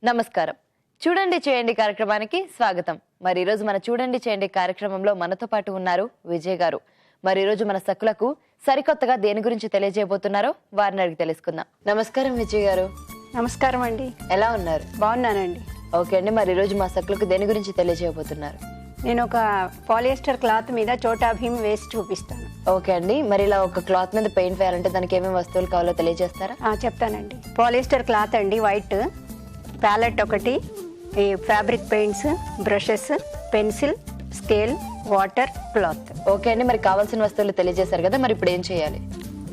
నమస్కారం. చూడండి చేయండి కార్యక్రమానికి స్వాగతం. మరి ఈ రోజు మన చూడండి చేయండి కార్యక్రమంలో మనతో పాటు ఉన్నారు విజయ్ గారు. మరి ఈ రోజు మన సకులకు సరికొత్తగా దేని గురించి తెలియజేయబోతున్నారో వారిని అడిగి తెలుసుకుందాం. నమస్కారం విజయ్ గారు. నమస్కారం అండి. ఎలా ఉన్నారు? బాగున్నానండి. ఓకే అండి, మరి ఈ రోజు మా సకులకు దేని గురించి తెలియజేయబోతున్నారు? నేను ఒక పాలియస్టర్ క్లాత్ మీద చోటా భీమ్ వేసి చూపిస్తాను. ఓకే అండి, మరి ఇలా ఒక క్లాత్ మీద పెయింట్ వేయాలంటే దానికి ఏమేమి వస్తువులు కావాలో తెలియజేస్తారా? చెప్తానండి. పాలియస్టర్ క్లాత్ అండి, వైట్ ప్యాలెట్ ఒకటి, ఈ fabric paints, brushes, pencil, scale, water, cloth. Okay అండి, మరి కావాల్సిన వస్తువులు తెలియజేశారు కదా, మరి ఇప్పుడు ఏం చేయాలి?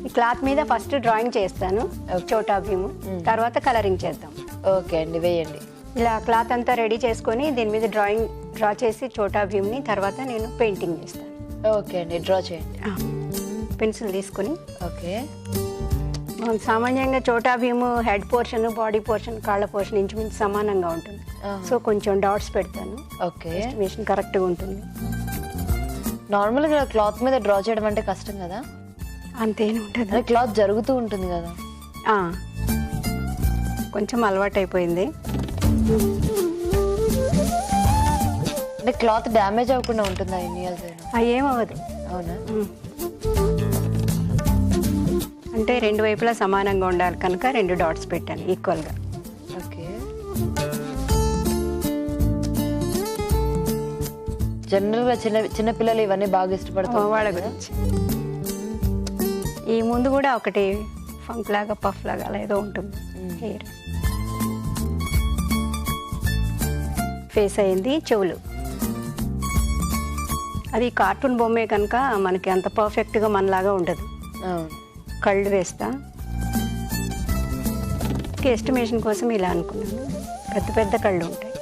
ఈ క్లాత్ మీద ఫస్ట్ డ్రాయింగ్ చేస్తాను చోటా భీమ్, తర్వాత కలరింగ్ చేద్దాం. ఓకే అండి, వేయండి. ఇలా క్లాత్ అంతా రెడీ చేసుకొని దీని మీద డ్రా చేసి చోటా భీమ్ని తర్వాత నేను పెయింటింగ్ చేస్తాను. ఓకే అండి, డ్రా చేయండి. పెన్సిల్ తీసుకుని ఓకే. సామాన్యంగా Chhota Bheem head portion, body portion, కాళ్ళ పోర్షన్ ఇంచుమించు సమానంగా ఉంటుంది. సో కొంచెం డాట్స్ పెడతాను. ఓకే, ఎస్టిమేషన్ కరెక్ట్గా ఉంటుంది. నార్మల్గా క్లాత్ మీద డ్రా చేయడం అంటే కష్టం కదా? అంతేనే ఉంటుంది. క్లాత్ జరుగుతూ ఉంటుంది కదా. కొంచెం అలవాటు అయిపోయింది. అంటే క్లాత్ డ్యామేజ్ అవ్వకుండా ఉంటుందా ఎన్ని ఇయర్స్ అయినా? ఏమవ్వదు. అవునా? అంటే రెండు వైపులా సమానంగా ఉండాలి కనుక 2 డాట్స్ పెట్టాను ఈక్వల్గా. ఓకే. జనరల్గా చిన్న పిల్లలు ఇవన్నీ బాగా ఇష్టపడతారు వాళ్ళ గురించి. ఈ ముందు కూడా ఒకటి ఫంక్ లాగా, పఫ్ లాగా అలా ఏదో ఉంటుంది. హెయిర్ ఫేస్ అయింది, చెవులు. అది కార్టూన్ బొమ్మే కనుక మనకి అంత పర్ఫెక్ట్గా మనలాగా ఉండదు. కళ్ళు వేస్తా. ఎస్టిమేషన్ కోసం ఇలా అనుకున్నాను. పెద్ద పెద్ద కళ్ళు ఉంటాయి.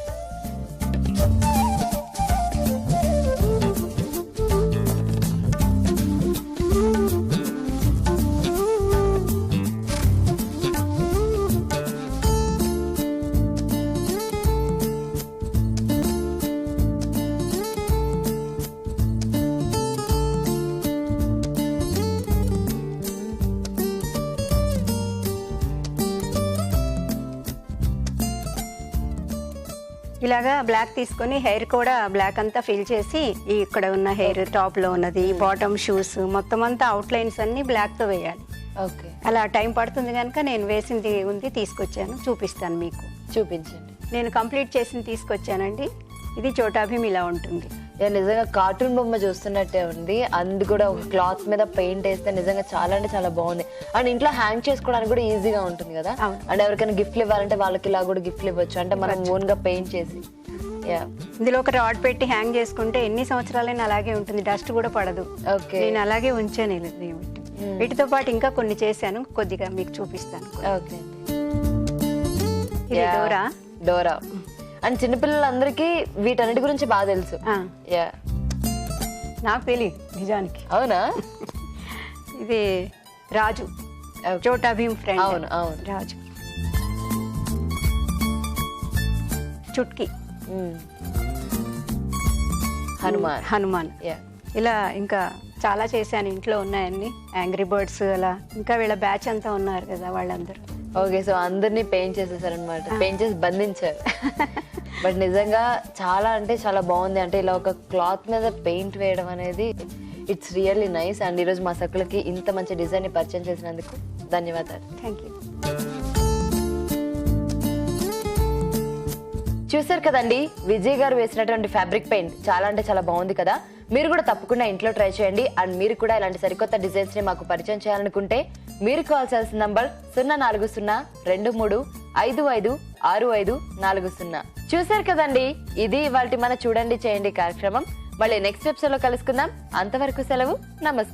ఇలాగా బ్లాక్ తీసుకొని హెయిర్ కూడా బ్లాక్ అంతా ఫిల్ చేసి ఇక్కడ ఉన్న హెయిర్, టాప్ లో ఉన్నది, బాటమ్, షూస్ మొత్తం అంతా అవుట్ లైన్స్ అన్ని బ్లాక్ తో వేయాలి. ఓకే. అలా టైం పడుతుంది కనుక నేను వేసింది ఉంది తీసుకొచ్చాను, చూపిస్తాను మీకు. చూపించండి. నేను కంప్లీట్ చేసింది తీసుకొచ్చానండి. ఇది చోటా భీమ్ ఇలా ఉంటుంది. నిజంగా కార్టూన్ బొమ్మ చూస్తున్నట్టే ఉంది. అందు కూడా ఒక క్లాత్ మీద పెయింట్ వేస్తే నిజంగా చాలా అంటే చాలా బాగుంది. అండ్ ఇంట్లో హ్యాంగ్ చేసుకోవడానికి కూడా ఈజీగా ఉంటుంది కదా. అండ్ ఎవరికైనా గిఫ్ట్లు ఇవ్వాలంటే వాళ్ళకి ఇలా కూడా గిఫ్ట్లు ఇవ్వచ్చు, అంటే మనం ఓన్ గా పెయింట్ చేసి. ఇందులో ఒక రాడ్ పెట్టి హ్యాంగ్ చేసుకుంటే ఎన్ని సంవత్సరాలైనా అలాగే ఉంటుంది, డస్ట్ కూడా పడదు. ఓకే. నేను అలాగే ఉంచాను. వీటితో పాటు ఇంకా కొన్ని చేశాను, కొద్దిగా మీకు చూపిస్తాను. ఓకే. ఇది డోరా. డోరా. అండ్ చిన్నపిల్లలందరికీ వీటన్నిటి గురించి బాగా తెలుసు. నాకు తెలియదు నిజానికి. అవునా? ఇది రాజు, చోటా భీమ్ ఫ్రెండ్. అవును అవును, రాజు. చుట్కీ, హనుమాన్. ఇలా ఇంకా చాలా చేశాను. ఇంట్లో ఉన్నాయన్ని, యాంగ్రీ బర్డ్స్ అలా. ఇంకా వీళ్ళ బ్యాచ్ అంతా ఉన్నారు కదా వాళ్ళందరూ. ఓకే, సో అందరినీ పెయింట్ చేసేసారు అనమాట. పెయింట్ చేసి బంధించారు. బట్ నిజంగా చాలా అంటే చాలా బాగుంది. అంటే ఇలా ఒక క్లాత్ మీద పెయింట్ వేయడం అనేది ఇట్స్ రియల్లీ నైస్. అండ్ ఈరోజు మా సకులకి ఇంత మంచి డిజైన్ ని పరిచయం చేసినందుకు ధన్యవాదాలు. Thank you. చూసారు కదండి, విజయ్ గారు వేసినటువంటి ఫ్యాబ్రిక్ పెయింట్ చాలా అంటే చాలా బాగుంది కదా. మీరు కూడా తప్పకుండా ఇంట్లో ట్రై చేయండి. అండ్ మీరు కూడా ఇలాంటి సరికొత్త డిజైన్స్ ని మాకు పరిచయం చేయాలనుకుంటే మీరు కాల్ చేయాల్సిన నంబర్ 040-23555540. చూసారు కదండి, ఇది ఇవాల్టి మన చూడండి చేయండి కార్యక్రమం. మళ్ళీ నెక్స్ట్ ఎపిసోడ్ లో కలుసుకుందాం. అంతవరకు సెలవు, నమస్కారం.